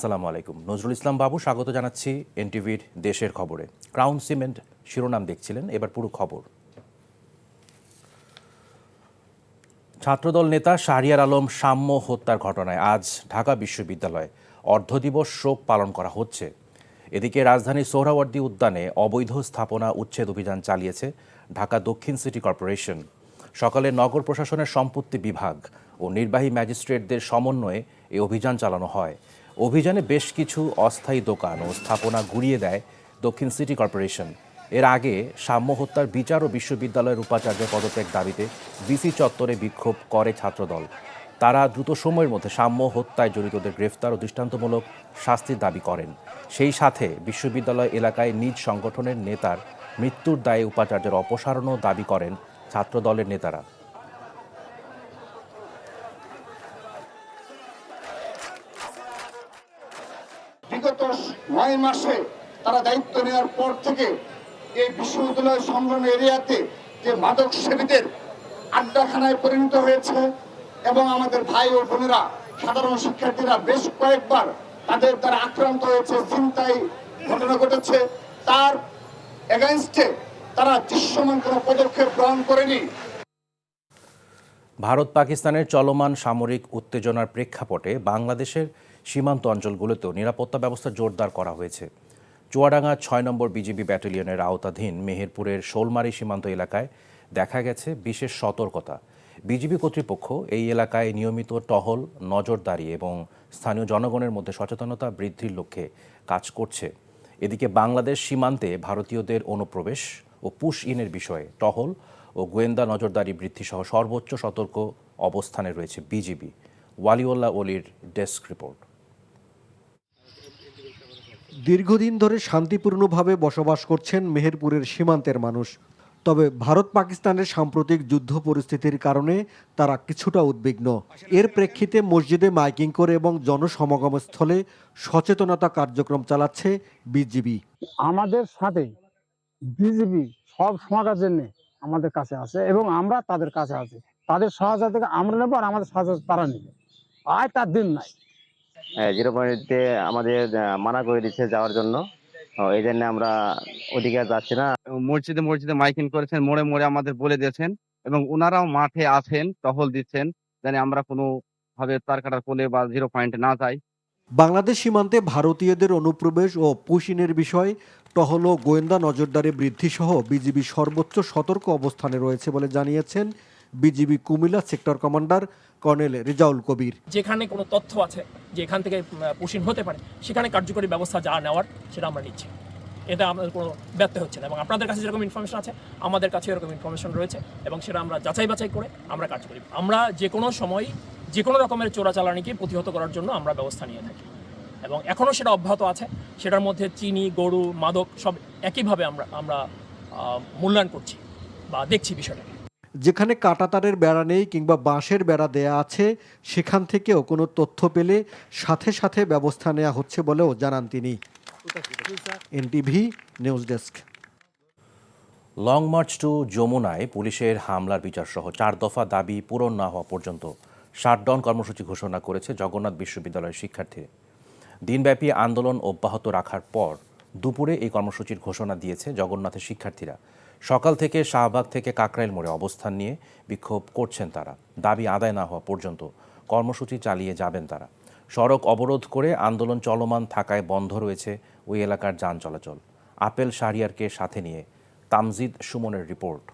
আসসালামু আলাইকুম। নজরুল ইসলাম বাবু স্বাগত জানাচ্ছি এনটিভির দেশের খবরে। ক্রাউন সিমেন্ট শিরোনাম দেখছিলেন, এবার পুরো খবর। ছাত্রদল নেতা শাহরিয়ার আলম সাম্য হত্যার ঘটনায় আজ ঢাকা বিশ্ববিদ্যালয়ে অর্ধদিবস শোক পালন করা হচ্ছে। এদিকে রাজধানীর সোহরাওয়ার্দী উদ্যানে অবৈধ স্থাপনা উচ্ছেদ অভিযান চালিয়েছে ঢাকা দক্ষিণ সিটি কর্পোরেশন। সকালে নগর প্রশাসনের সম্পত্তি বিভাগ ও নির্বাহী ম্যাজিস্ট্রেটদের সমন্বয়ে এই অভিযান চালানো হয়। অভিযানে বেশ কিছু অস্থায়ী দোকান ও স্থাপনা গুঁড়িয়ে দেয় দক্ষিণ সিটি কর্পোরেশন। এর আগে সাম্য হত্যার বিচার ও বিশ্ববিদ্যালয়ের উপাচার্যের পদত্যাগ দাবিতে ডিসি চত্বরে বিক্ষোভ করে ছাত্রদল। তারা দ্রুত সময়ের মধ্যে সাম্য হত্যায় জড়িতদের গ্রেফতার ও দৃষ্টান্তমূলক শাস্তির দাবি করেন। সেই সাথে বিশ্ববিদ্যালয় এলাকায় নিজ সংগঠনের নেতার মৃত্যুর দায়ে উপাচার্যের অপসারণও দাবি করেন ছাত্রদলের নেতারা। বিগত 9 মাসে তারা দায়িত্ব নেওয়ার পর থেকে এই বিশ্ববিদ্যালয় সংলগ্ন এরিয়াতে যে মাদক সেবীদের আড্ডাখানায় পরিণত হয়েছে এবং আমাদের ভাই ও বোনেরা সাধারণ শিক্ষার্থীরা বেশ কয়েকবার তাদের দ্বারা আক্রান্ত হয়েছে, ছিনতাই ঘটনা ঘটেছে, তার এগেইনস্টে তারা দৃশ্যমান কোনো পদক্ষেপ গ্রহণ করেনি। ভারত পাকিস্তানের চলমান সামরিক উত্তেজনার প্রেক্ষাপটে বাংলাদেশের সীমান্ত অঞ্চলগুলোতেও নিরাপত্তা ব্যবস্থা জোরদার করা হয়েছে। চুয়াডাঙ্গা 6 নম্বর বিজিবি ব্যাটালিয়নের আওতাধীন মেহেরপুরের শোলমারী সীমান্ত এলাকায় দেখা গেছে বিশেষ সতর্কতা। বিজিবি কর্তৃপক্ষ এই এলাকায় নিয়মিত টহল, নজরদারি এবং স্থানীয় জনগণের মধ্যে সচেতনতা বৃদ্ধির লক্ষ্যে কাজ করছে। এদিকে বাংলাদেশ সীমান্তে ভারতীয়দের অনুপ্রবেশ ও পুশ ইনের বিষয়ে টহল ও গোয়েন্দা নজরদারি বৃদ্ধি সহ সর্বোচ্চ সতর্ক অবস্থানে রয়েছে বিজিবি। ওয়ালিউল্লাহ অলির ডেস্ক রিপোর্ট। দীর্ঘদিন ধরে শান্তিপূর্ণভাবে বসবাস করছেন মেহেরপুরের সীমান্তের মানুষ। তবে ভারত পাকিস্তানের সাম্প্রতিক যুদ্ধ পরিস্থিতির কারণে তারা কিছুটা উদ্বিগ্ন। এর প্রেক্ষিতে মসজিদে মাইকিং করে এবং জনসমাগম স্থলে সচেতনতা কার্যক্রম চালাচ্ছে বিজিবি। আমাদের সাথে বিজিবি সব সমাজের জন্য আমাদের কাছে আছে এবং আমরা তাদের কাছে আছি। তাদের সহায়তা থেকে আমরা নেবো আর আমাদের সহায়তা তারা নেবে। আয় তার দিন নাই। 0 পয়েন্টে আমাদের মানা করে দিচ্ছে যাওয়ার জন্য, এই জন্য আমরা ওদিকে যাচ্ছি না। মসজিদে মসজিদে মাইকিং করেছেন, মোড়ে মোড়ে আমাদের বলে দিয়েছেন এবং ওনারাও মাঠে আছেন, টহল দিচ্ছেন যেন আমরা কোনো ভাবে তার কাটার কোলে বা 0 পয়েন্টে না যাই। বাংলাদেশ সীমান্তে ভারতীয়দের অনুপ্রবেশ ও পুশিনের বিষয় টহল ও গোয়েন্দা নজরদারি বৃদ্ধি সহ বিজিবি সর্বোচ্চ সতর্ক অবস্থানে রয়েছে বলে জানিয়েছেন BGB Cumilla sector commander colonel Rezaul Kabir. যেখানে কোনো তথ্য আছে যে এখান থেকে পুশিন হতে পারে, সেখানে কার্যকরী ব্যবস্থা যা নেওয়ার সেটা আমরা নিচ্ছি। এটা আমাদের কোনো ব্যর্থ হচ্ছে না এবং আপনাদের কাছে যেরকম ইনফরমেশন আছে আমাদের কাছে এরকম ইনফরমেশন রয়েছে এবং সেটা আমরা যাচাই বাছাই করে আমরা কাজ করি। আমরা যে কোনো সময় যে কোনো রকমের চোরাচালানিকে প্রতিহত করার জন্য আমরা ব্যবস্থা নিয়ে থাকি এবং এখনও সেটা অব্যাহত আছে। সেটার মধ্যে চিনি, গরু, মাদক সব একইভাবে আমরা মূল্যায়ন করছি বা দেখছি বিষয়টা। যেখানে কাঁটাতারের বেড়া নেই কিংবা বাঁশের বেড়া দেয়া আছে, সেখান থেকেও কোনো তথ্য পেলে সাথে সাথে ব্যবস্থা নেওয়া হচ্ছে বলেও জানান তিনি। NTV news desk. Long march to যমুনায় পুলিশের হামলার বিচার সহ 4 দফা দাবি পূরণ না হওয়া পর্যন্ত শাটডাউন কর্মসূচি ঘোষণা করেছে জগন্নাথ বিশ্ববিদ্যালয়ের শিক্ষার্থীরা। দিনব্যাপী আন্দোলন অব্যাহত রাখার পর দুপুরে এই কর্মসূচির ঘোষণা দিয়েছে জগন্নাথের শিক্ষার্থীরা। সকাল থেকে শাহবাগ থেকে কাকরাইল মোড়ে অবস্থান নিয়ে বিক্ষোভ করছেন তারা। দাবি আদায় না হওয়া পর্যন্ত কর্মসূচি চালিয়ে যাবেন তারা। সড়ক অবরোধ করে আন্দোলন চলমান থাকায় বন্ধ রয়েছে ওই এলাকার যান চলাচল। আপেল শাহরিয়ারকে সাথে নিয়ে তামজিদ সুমনের রিপোর্ট।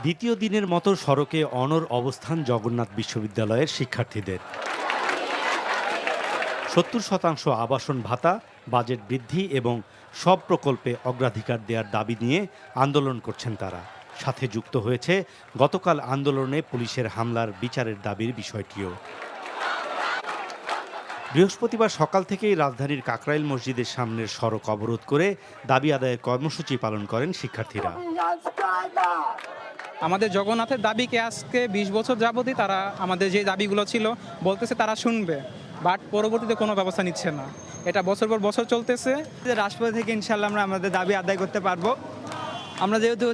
দ্বিতীয় দিনের মতো সড়কে অনড় অবস্থান জগন্নাথ বিশ্ববিদ্যালয়ের শিক্ষার্থীদের। 70% আবাসন ভাতা, বাজেট বৃদ্ধি এবং সব প্রকল্পে অগ্রাধিকার দেওয়ার দাবি নিয়ে আন্দোলন করছেন তারা। সাথে যুক্ত হয়েছে গতকাল আন্দোলনে পুলিশের হামলার বিচারের দাবির বিষয়টিও। বৃহস্পতিবার সকাল থেকেই রাজধানীর কাকরাইল মসজিদের সামনের সড়ক অবরোধ করে দাবি আদায়ের কর্মসূচি পালন করেন শিক্ষার্থীরা। আমাদের জগন্নাথের দাবিকে আজকে 20 বছর যাবতই তারা আমাদের যে দাবিগুলো ছিল বলতেছে তারা শুনবে, বাট পরবর্তীতে কোনো ব্যবস্থা নিচ্ছে না। এটা বছর পর বছর চলতেছে। রাষ্ট্রপতি থেকে ইনশাল্লাহ আমরা আমাদের দাবি আদায় করতে পারবো। আমরা যেহেতু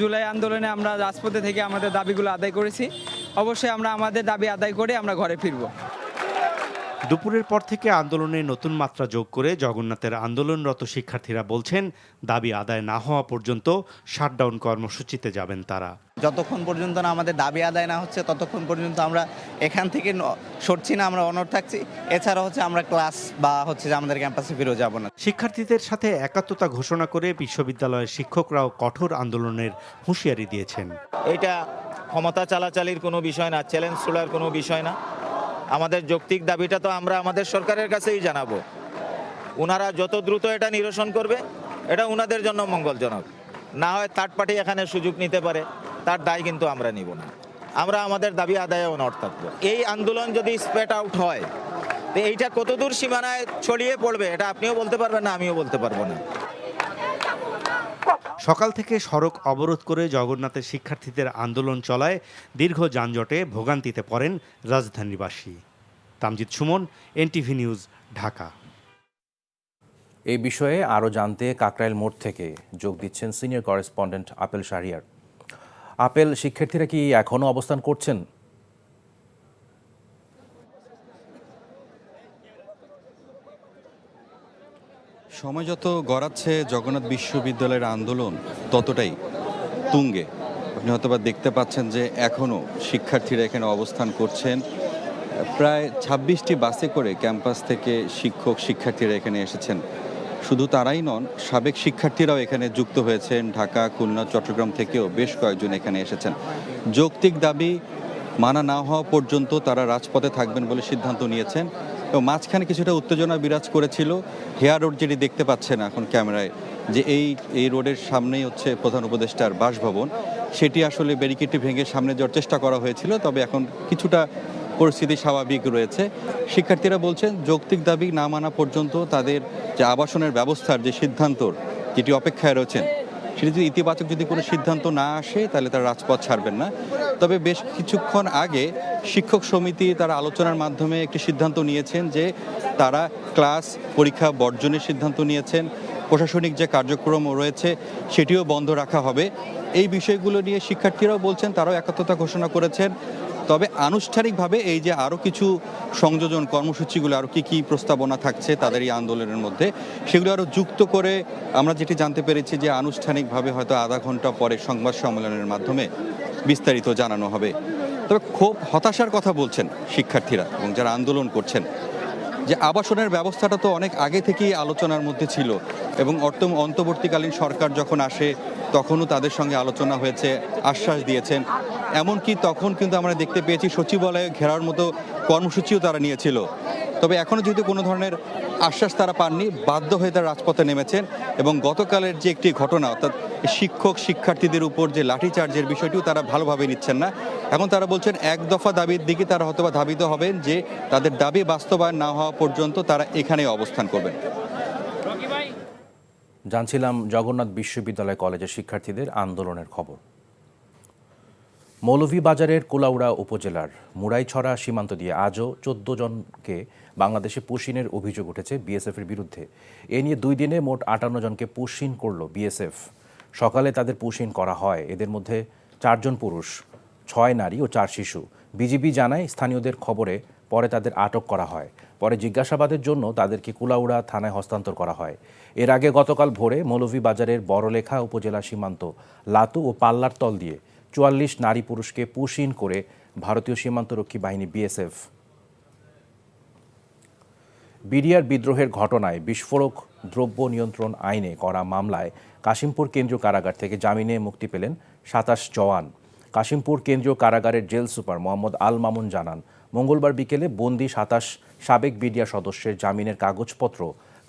জুলাই আন্দোলনে আমরা রাজপথে থেকে আমাদের দাবিগুলো আদায় করেছি, অবশ্যই আমরা আমাদের দাবি আদায় করে আমরা ঘরে ফিরবো। দুপুরের পর থেকে আন্দোলনে নতুন মাত্রা যোগ করে জগন্নাথের আন্দোলনরত শিক্ষার্থীরা বলছেন, দাবি আদায় না হওয়া পর্যন্ত শাটডাউন কর্মসূচিতে যাবেন তারা। যতক্ষণ পর্যন্ত না আমাদের দাবি আদায় না হচ্ছে ততক্ষণ পর্যন্ত আমরা এখান থেকে সরছি না, আমরা অনড় থাকছি। এছাড়া আমরা ক্লাস বা যে আমাদের ক্যাম্পাসে ফিরেও যাব না। শিক্ষার্থীদের সাথে একাত্মতা ঘোষণা করে বিশ্ববিদ্যালয়ের শিক্ষকরাও কঠোর আন্দোলনের হুঁশিয়ারি দিয়েছেন। এটা ক্ষমতা চালাচালির কোনো বিষয় না, চ্যালেঞ্জ তোলার কোনো বিষয় না। আমাদের যৌক্তিক দাবিটা তো আমরা আমাদের সরকারের কাছেই জানাবো। ওনারা যত দ্রুত এটা নিরসন করবে এটা ওনাদের জন্য মঙ্গলজনক। না হয় থার্ড পার্টি এখানে সুযোগ নিতে পারে, তার দায় কিন্তু আমরা নিব না। আমরা আমাদের দাবি আদায়ে অনড় থাকবো। এই আন্দোলন যদি স্প্রেড আউট হয় তো এইটা কতদূর সীমানায় ছড়িয়ে পড়বে এটা আপনিও বলতে পারবেন না, আমিও বলতে পারবো না। সকাল থেকে সড়ক অবরোধ করে জগন্নাথের শিক্ষার্থীদের আন্দোলন চলায় দীর্ঘ যানজটে ভোগান্তিতে পড়েন রাজধানীবাসী। Tamjid Sumon, NTV news, Dhaka. এই বিষয়ে আরও জানতে কাকরাইল মোড় থেকে যোগ দিচ্ছেন সিনিয়র করেসপন্ডেন্ট আপেল শাহরিয়ার। আপেল, শিক্ষার্থীরা কি এখনও অবস্থান করছেন? সময় যত গড়াচ্ছে জগন্নাথ বিশ্ববিদ্যালয়ের আন্দোলন ততটাই তুঙ্গে। আপনি হয়তো বা দেখতে পাচ্ছেন যে এখনও শিক্ষার্থীরা এখানে অবস্থান করছেন। প্রায় ২৬টি বাসে করে ক্যাম্পাস থেকে শিক্ষার্থীরা এখানে এসেছেন। শুধু তারাই নন, সাবেক শিক্ষার্থীরাও এখানে যুক্ত হয়েছেন। ঢাকা, খুলনা, চট্টগ্রাম থেকেও বেশ কয়েকজন এখানে এসেছেন। যৌক্তিক দাবি মানা না হওয়া পর্যন্ত তারা রাজপথে থাকবেন বলে সিদ্ধান্ত নিয়েছেন। এবং মাঝখানে কিছুটা উত্তেজনা বিরাজ করেছিল। হেয়ার রোড যেটি দেখতে পাচ্ছেন এখন ক্যামেরায়, যে এই রোডের সামনেই প্রধান উপদেষ্টার বাসভবন, সেটি আসলে ব্যারিকেডটি ভেঙে সামনে যাওয়ার চেষ্টা করা হয়েছিল। তবে এখন কিছুটা পরিস্থিতি স্বাভাবিক রয়েছে। শিক্ষার্থীরা বলছেন যৌক্তিক দাবি না মানা পর্যন্ত তাদের যে আবাসনের ব্যবস্থার যে সিদ্ধান্ত যেটি অপেক্ষায় রয়েছেন, সেটি যদি ইতিবাচক কোনো সিদ্ধান্ত না আসে তাহলে তারা রাজপথ ছাড়বেন না। তবে বেশ কিছুক্ষণ আগে শিক্ষক সমিতি তারা আলোচনার মাধ্যমে একটি সিদ্ধান্ত নিয়েছেন যে তারা ক্লাস পরীক্ষা বর্জনের সিদ্ধান্ত নিয়েছেন। প্রশাসনিক যে কার্যক্রম রয়েছে সেটিও বন্ধ রাখা হবে। এই বিষয়গুলো নিয়ে শিক্ষার্থীরাও বলছেন, তারাও একাত্মতা ঘোষণা করেছেন। তবে আনুষ্ঠানিকভাবে এই যে আরও কিছু সংযোজন কর্মসূচিগুলো, আরও কী প্রস্তাবনা থাকছে তাদের এই আন্দোলনের মধ্যে, সেগুলো আরও যুক্ত করে আমরা যেটি জানতে পেরেছি যে আনুষ্ঠানিকভাবে হয়তো আধা ঘন্টা পরে সংবাদ সম্মেলনের মাধ্যমে বিস্তারিত জানানো হবে। তবে খুব হতাশার কথা বলছেন শিক্ষার্থীরা এবং যারা আন্দোলন করছেন, যে আবাসনের ব্যবস্থাটা তো অনেক আগে থেকেই আলোচনার মধ্যে ছিল এবং অন্তর্বর্তীকালীন সরকার যখন আসে তখনও তাদের সঙ্গে আলোচনা হয়েছে, আশ্বাস দিয়েছেন। এমনকি তখন কিন্তু আমরা দেখতে পেয়েছি সচিবালয়ে ঘেরার মতো কর্মসূচিও তারা নিয়েছিল। তবে এখনও যেহেতু কোনো ধরনের আশ্বাস তারা পাননি, বাধ্য হয়ে তারা রাজপথে নেমেছেন। এবং গতকালের যে একটি ঘটনা, অর্থাৎ শিক্ষার্থীদের উপর যে লাঠিচার্জের বিষয়টিও তারা ভালোভাবে নিচ্ছেন না। এখন তারা বলছেন এক দফা দাবির দিকে তারা হয়তোবা ধাবিত হবেন, যে তাদের দাবি বাস্তবায়ন না হওয়া পর্যন্ত তারা এখানে অবস্থান করবেন। জানছিলাম জগন্নাথ বিশ্ববিদ্যালয় কলেজের শিক্ষার্থীদের আন্দোলনের খবর। মৌলভীবাজারের কুলাউড়া উপজেলার মুরাইছড়া সীমান্ত দিয়ে আজও 14 জনকে বাংলাদেশে পুশিনের অভিযোগ উঠেছে বিএসএফের বিরুদ্ধে। এ নিয়ে 2 দিনে মোট 58 জনকে পুশিন করল বিএসএফ। সকালে তাদের পুশিন করা হয়। এদের মধ্যে 4 জন পুরুষ, 6 নারী ও 4 শিশু। বিজিবি জানায় স্থানীয়দের খবরে পরে তাদের আটক করা হয়। পরে জিজ্ঞাসাবাদের জন্য তাদেরকে কুলাউড়া থানায় হস্তান্তর করা হয়। এর আগে গতকাল ভোরে মৌলভীবাজারের বড়লেখা উপজেলা সীমান্ত লাতু ও পাল্লার তল দিয়ে 44 নারী পুরুষকে পুশিন করে ভারতীয় সীমান্তরক্ষী বাহিনী বিএসএফ। বিডিআর বিদ্রোহের ঘটনায় বিস্ফোরক দ্রব্য নিয়ন্ত্রণ আইনে করা মামলায় কাশিমপুর কেন্দ্রীয় কারাগার থেকে জামিনে মুক্তি পেলেন 27 জওয়ান। কাশিমপুর কেন্দ্রীয় কারাগারের জেল সুপার মোহাম্মদ আল মামুন জানান, মঙ্গলবার বিকেলে বন্দি 27 সাবেক বিডিআর সদস্যের জামিনের কাগজপত্র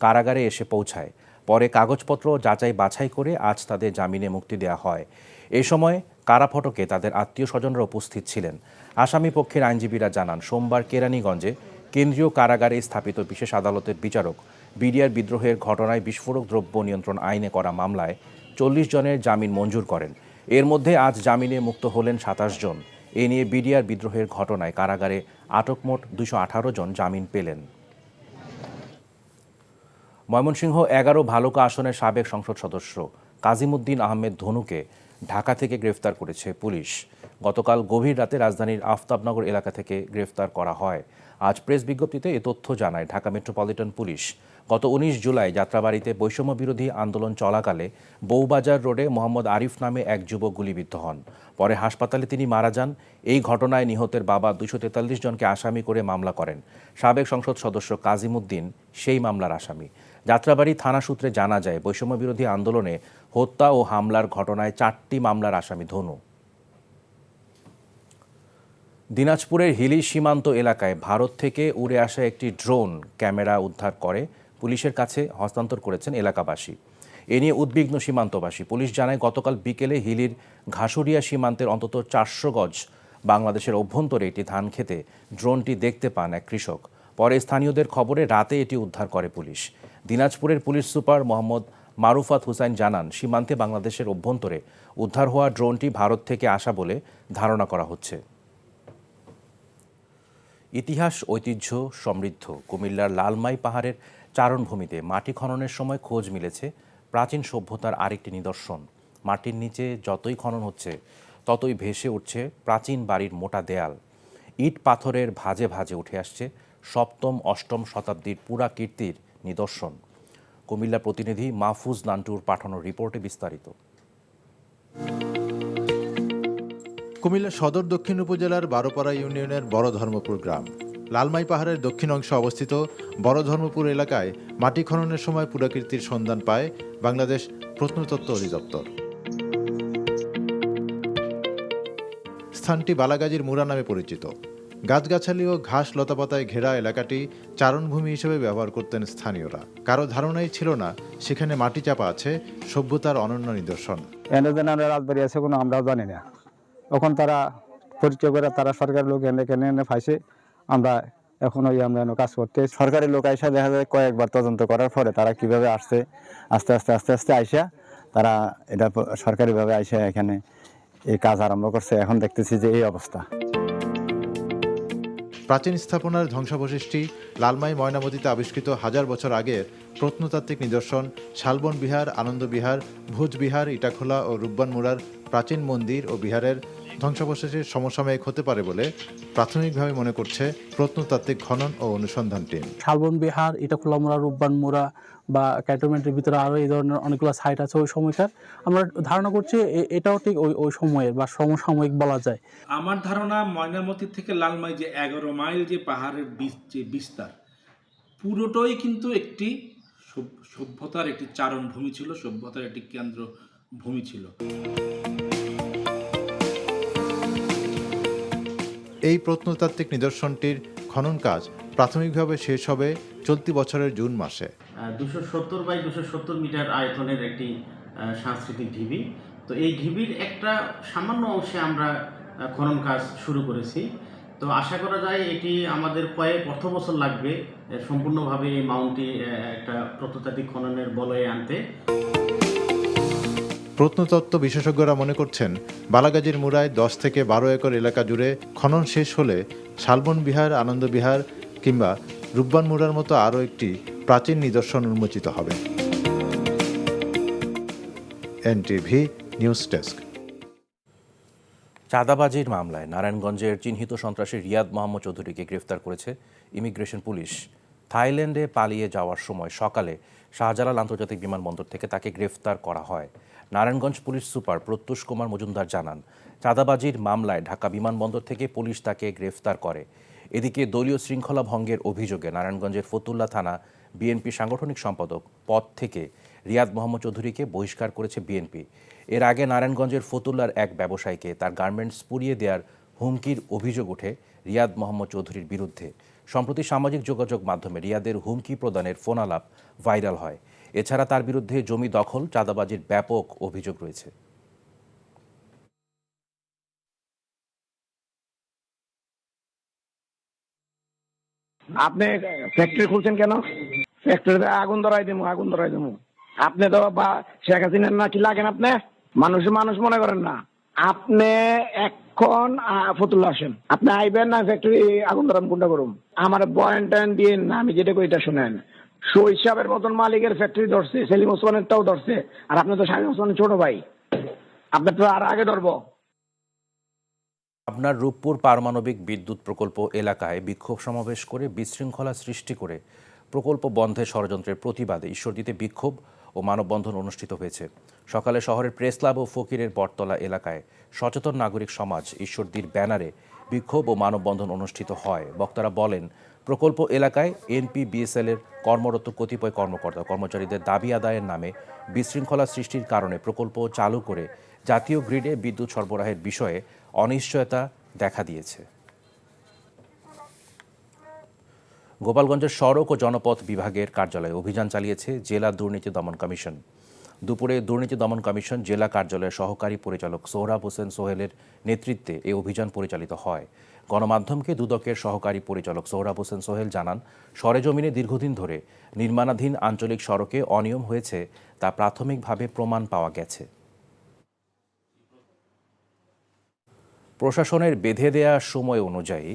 কারাগারে এসে পৌঁছায়। পরে কাগজপত্র যাচাই বাছাই করে আজ তাদের জামিনে মুক্তি দেওয়া হয়। এ সময় কারাফটকে তাদের আত্মীয় স্বজনরা উপস্থিত ছিলেন। আসামি পক্ষের আইনজীবীরা জানান, সোমবার কেরানীগঞ্জে কেন্দ্রীয় কারাগারে স্থাপিত বিশেষ আদালতের বিচারক বিডিআর বিদ্রোহের ঘটনায় বিস্ফোরক দ্রব্য নিয়ন্ত্রণ আইনে করা মামলায় 40 জনের জামিন মঞ্জুর করেন। এর মধ্যে আজ জামিনে মুক্ত হলেন 27 জন। এ নিয়ে বিডিআর বিদ্রোহের ঘটনায় কারাগারে আটক মোট 218 জন জামিন পেলেন। ময়মনসিংহ 11 ভালুকা আসনের সাবেক সংসদ সদস্য কাজিমুদ্দিন আহমেদ ধনুকে ঢাকা থেকে গ্রেফতার করেছে পুলিশ। গতকাল গভীর রাতে রাজধানীর আফতাবনগর এলাকা থেকে গ্রেফতার করা হয়। আজ প্রেস বিজ্ঞপ্তিতে এ তথ্য জানায় ঢাকা মেট্রোপলিটন পুলিশ। গত ১৯ জুলাই যাত্রাবাড়িতে বৈষম্য বিরোধী আন্দোলন চলাকালে বউবাজার রোডে মোহাম্মদ আরিফ নামে এক যুবক গুলিবিদ্ধ হন। পরে হাসপাতালে তিনি মারা যান। এই ঘটনায় নিহতের বাবা ২৪৩ জনকে আসামি করে মামলা করেন। সাবেক সংসদ সদস্য কাজিম উদ্দিন সেই মামলার আসামি। যাত্রাবাড়ি থানা সূত্রে জানা যায়, বৈষম্য বিরোধী আন্দোলনে হত্যা ও হামলার ঘটনায় ৪টি মামলার আসামি ধনু। দিনাজপুরের হিলি সীমান্ত এলাকায় ভারত থেকে উড়ে আসা একটি ড্রোন ক্যামেরা উদ্ধার করে পুলিশের কাছে হস্তান্তর করেছেন এলাকাবাসী। এ নিয়ে উদ্বিগ্ন সীমান্তবাসী। পুলিশ জানায়, গতকাল বিকেলে হিলির ঘাসুরিয়া সীমান্তের অন্তত ৪০০ গজ বাংলাদেশের অভ্যন্তরে একটি ধান খেতে ড্রোনটি দেখতে পান এক কৃষক। পরে স্থানীয়দের খবরে রাতে এটি উদ্ধার করে পুলিশ। দিনাজপুরের পুলিশ সুপার মোহাম্মদ মারুফাত হুসাইন জানান, সীমান্তে বাংলাদেশের অভ্যন্তরে উদ্ধার হওয়া ড্রোনটি ভারত থেকে আসা বলে ধারণা করা হচ্ছে। ইতিহাস ঐতিহ্য সমৃদ্ধ কুমিল্লার লালমাই পাহাড়ের চারণভূমিতে মাটি খননের সময় খোঁজ মিলেছে প্রাচীন সভ্যতার আরেকটি নিদর্শন। মাটির নিচে যতই খনন হচ্ছে ততই ভেসে উঠছে প্রাচীন বাড়ির মোটা দেয়াল। ইট পাথরের ভাঁজে ভাঁজে উঠে আসছে সপ্তম অষ্টম শতাব্দীর পুরাকীর্তির নিদর্শন। কুমিল্লা প্রতিনিধি মাহফুজ নান্টুর পাঠানো রিপোর্টে বিস্তারিত। কুমিল্লা সদর দক্ষিণ উপজেলার বারোপাড়া ইউনিয়নের বড় ধর্মপুর গ্রাম। লালমাই পাহাড়ের দক্ষিণ অংশে অবস্থিত বড় ধর্মপুর এলাকায় মাটি খননের সময় পুরাকীর্তির সন্ধান পায় বাংলাদেশ প্রত্নতত্ত্ব অধিদপ্তর। স্থানটি বালাগাজীর মুড়া নামে পরিচিত। গাছগাছালি ও ঘাস লতাপাতায় ঘেরা এলাকাটি চারণভূমি হিসেবে ব্যবহার করতেন স্থানীয়রা। কারো ধারণাই ছিল না সেখানে মাটি চাপা আছে সভ্যতার অনন্য নিদর্শন। রাজবাড়ি আছে কোনো আমরাও জানি না। তখন তারা পরিচয় করে তারা সরকারি লোক এনে ফাইসে আমরা এখন আমরা কাজ করতে সরকারি লোক আইসা দেখা যায় কয়েকবার তদন্ত করার পরে তারা কিভাবে আসছে আস্তে আস্তে আইসা তারা এটা সরকারিভাবে আইসা এখানে এই কাজ আরম্ভ করছে। এখন দেখতেছি যে এই অবস্থা। প্রাচীন স্থাপনার ধ্বংসাবশেষটি লালমাই ময়নামতিতে আবিষ্কৃত হাজার বছর আগের প্রত্নতাত্ত্বিক নিদর্শন শালবন বিহার, আনন্দ বিহার, ভোজ বিহার, ইটাখোলা ও রূপবান মুড়ার প্রাচীন মন্দির ও বিহারের ধ্বংসাবশেষের সমসাময়িক হতে পারে বলে প্রাথমিকভাবে মনে করছে প্রত্নতাত্ত্বিক খনন ও অনুসন্ধান টিম। শালবন বিহার, ইটাখোলা মুড়া, রূপবান মুড়া বা ক্যান্টনমেন্টের ভিতরে আরও এই ধরনের অনেকগুলো সাইট আছে ওই সময়কার। আমরা ধারণা করছি এটাও ঠিক ওই সময়ের বা সমসাময়িক বলা যায়। আমার ধারণা ময়নামতি থেকে লালমাই যে 11 মাইল যে পাহাড়ের যে বিস্তার পুরোটাই কিন্তু একটি সভ্যতার একটি চারণভূমি ছিল, সভ্যতার একটি কেন্দ্র ভূমি ছিল। এই প্রত্নতাত্ত্বিক নিদর্শনটির খনন কাজ প্রাথমিকভাবে শেষ হবে চলতি বছরের জুন মাসে। 270 বাই 270 মিটার আয়তনের একটি সাংস্কৃতিক ঢিবি। তো এই ঢিবির একটা সামান্য অংশে আমরা খনন কাজ শুরু করেছি। তো আশা করা যায় এটি আমাদের কয়েক অর্থবছর লাগবে সম্পূর্ণভাবে এই মাউন্টটি একটা প্রত্নতাত্ত্বিক খননের বলয়ে আনতে। প্রত্নতত্ত্ব বিশেষজ্ঞরা মনে করছেন বালাগাজীর মুড়ায় 10 থেকে 12 একর এলাকা জুড়ে খনন শেষ হলে শালবন বিহার, আনন্দ বিহার কিংবা রূপবান মুড়ার মতো আরও একটি প্রাচীন নিদর্শন উন্মোচিত হবে। NTV news desk. চাঁদাবাজির মামলায় নারায়ণগঞ্জের চিহ্নিত সন্ত্রাসী রিয়াদ মোহাম্মদ চৌধুরীকে গ্রেফতার করেছে ইমিগ্রেশন পুলিশ। থাইল্যান্ডে পালিয়ে যাওয়ার সময় সকালে শাহজালাল আন্তর্জাতিক বিমানবন্দর থেকে তাকে গ্রেফতার করা হয়। নারায়ণগঞ্জ পুলিশ সুপার প্রত্যুষ কুমার মজুমদার জানান, চাঁদাবাজির মামলায় ঢাকা বিমানবন্দর থেকে পুলিশ তাকে গ্রেফতার করে। এদিকে দলীয় শৃঙ্খলা ভঙ্গের অভিযোগে নারায়ণগঞ্জের ফতুল্লা থানা বিএনপি সাংগঠনিক সম্পাদক পদ থেকে রিয়াদ মোহাম্মদ চৌধুরীকে বহিষ্কার করেছে বিএনপি। এর আগে নারায়ণগঞ্জের ফতুল্লার এক ব্যবসায়ীকে তার গার্মেন্টস পুড়িয়ে দেওয়ার হুমকির অভিযোগ ওঠে রিয়াদ মোহাম্মদ চৌধুরীর বিরুদ্ধে। সম্প্রতি সামাজিক যোগাযোগ মাধ্যমে রিয়াদের হুমকি প্রদানের ফোনালাপ ভাইরাল হয়। এছাড়া তার বিরুদ্ধে জমি দখল, চাঁদাবাজির ব্যাপক অভিযোগ রয়েছে। আপনি ফ্যাক্টরি খুলছেন কেন? ফ্যাক্টরিতে আগুন ধরাই দেবো। আপনি তো বা শেখ হাসিনার নাকি লাগেন? আপনি মানুষ মনে করেন না। আপনি এখন ফতুল্লা আসেন, আপনি আইবেন না ফ্যাক্টরি আগুন ধরাম কোনটা করুন? আমার বয়ান দিয়ে না, আমি যেটা কইটা শুনেন। শৈশবের মতন মালিকের ফ্যাক্টরি ধরছে, সেলিম ওসমানেরটাও ধরছে, আর আপনি তো শামীম ওসমানের ছোট ভাই, আপনার তো আর আগে ধরবো। পাবনার রূপপুর পারমাণবিক বিদ্যুৎ প্রকল্প এলাকায় বিক্ষোভ সমাবেশ করে বিশৃঙ্খলা সৃষ্টি করে প্রকল্প বন্ধের ষড়যন্ত্রের প্রতিবাদে ঈশ্বরদীতে বিক্ষোভ ও মানববন্ধন অনুষ্ঠিত হয়েছে। সকালে শহরের প্রেস ক্লাব ও ফকিরের বটতলা এলাকায় সচেতন নাগরিক সমাজ ঈশ্বরদীর ব্যানারে বিক্ষোভ ও মানববন্ধন অনুষ্ঠিত হয়। বক্তারা বলেন, প্রকল্প এলাকায় এনপিবিএসএল এর কর্মরত কতিপয় কর্মকর্তা কর্মচারীদের দাবি আদায়ের নামে বিশৃঙ্খলা সৃষ্টির কারণে প্রকল্প চালু করে জাতীয় গ্রিডে বিদ্যুৎ সরবরাহের বিষয়ে অনিশ্চয়তা দেখা দিয়েছে। গোপালগঞ্জের সড়ক ও জনপথ বিভাগের কার্যালয়ে অভিযান চালিয়েছে জেলা দুর্নীতি দমন কমিশন। দুপুরে দুর্নীতি দমন কমিশন জেলা কার্যালয়ের সহকারী পরিচালক সোহরাব হোসেন সোহেলের নেতৃত্বে এই অভিযান পরিচালিত হয়। গণমাধ্যমকে দুদকের সহকারী পরিচালক সোহরাব হোসেন সোহেল জানান, সরেজমিনে দীর্ঘদিন ধরে নির্মাণাধীন আঞ্চলিক সড়কে অনিয়ম হয়েছে তা প্রাথমিকভাবে প্রমাণ পাওয়া গেছে। প্রশাসনের বেঁধে দেয়া সময় অনুযায়ী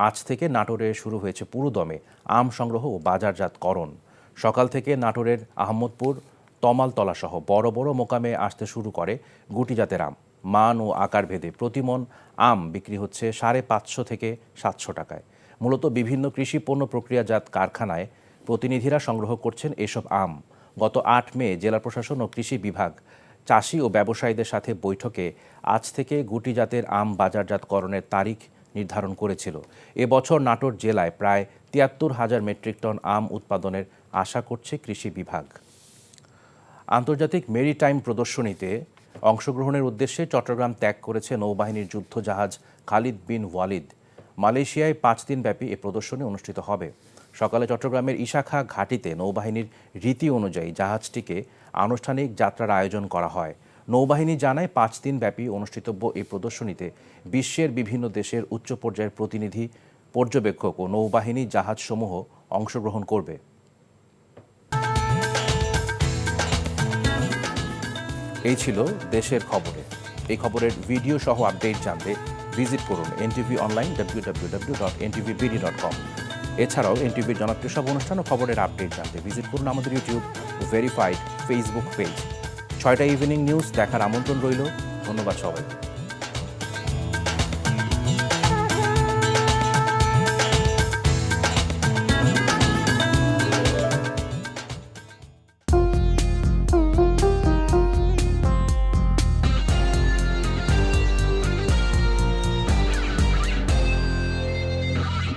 আজ থেকে নাটোরে শুরু হয়েছে পুরোদমে আম সংগ্রহ ও বাজারজাতকরণ। সকাল থেকে নাটোরের আহমদপুর, তমালতলা সহ বড় বড় মোকামে আসতে শুরু করে গুটি জাতের আম। মান ও আকার ভেদে প্রতিমন আম বিক্রি হচ্ছে 550 থেকে 700 টাকায়। মূলত বিভিন্ন কৃষি পণ্য প্রক্রিয়াজাত কারখানায় প্রতিনিধিরা সংগ্রহ করছেন এসব আম। গত 8 মে জেলা প্রশাসন ও কৃষি বিভাগ চাষি ও ব্যবসায়ীদের সাথে বৈঠকে আজ থেকে গুটি জাতের আম বাজারজাতকরণের তারিখ নির্ধারণ করেছিল। এবছর নাটোর জেলায় প্রায় 73,000 মেট্রিক টন আম উৎপাদনের আশা করছে কৃষি বিভাগ। আন্তর্জাতিক মেরিটাইম প্রদর্শনীতে অংশগ্রহণের উদ্দেশ্যে চট্টগ্রাম ত্যাগ করেছে নৌবাহিনীর যুদ্ধজাহাজ খালিদ বিন ওয়ালিদ। মালয়েশিয়ায় 5 দিনব্যাপী এ প্রদর্শনী অনুষ্ঠিত হবে। সকালে চট্টগ্রামের ইশাখা ঘাটিতে নৌবাহিনীর রীতি অনুযায়ী জাহাজটিকে আনুষ্ঠানিক যাত্রার আয়োজন করা হয়। নৌবাহিনী জানায় 5 দিনব্যাপী অনুষ্ঠিতব্য এই প্রদর্শনীতে বিশ্বের বিভিন্ন দেশের উচ্চ পর্যায়ের প্রতিনিধি, পর্যবেক্ষক ও নৌবাহিনী জাহাজসমূহ অংশগ্রহণ করবে। এই ছিল দেশের খবরে। এই খবরের ভিডিও সহ আপডেট জানতে ভিজিট করুন এনটিভি অনলাইন www.ntvbd.com। এছাড়াও এনটিভির জনপ্রিয় সব অনুষ্ঠান ও খবরের আপডেট জানতে ভিজিট করুন আমাদের ইউটিউব ও ভেরিফাইড ফেসবুক পেজ। 6টা ইভিনিং নিউজ দেখার আমন্ত্রণ রইল। ধন্যবাদ সবাই।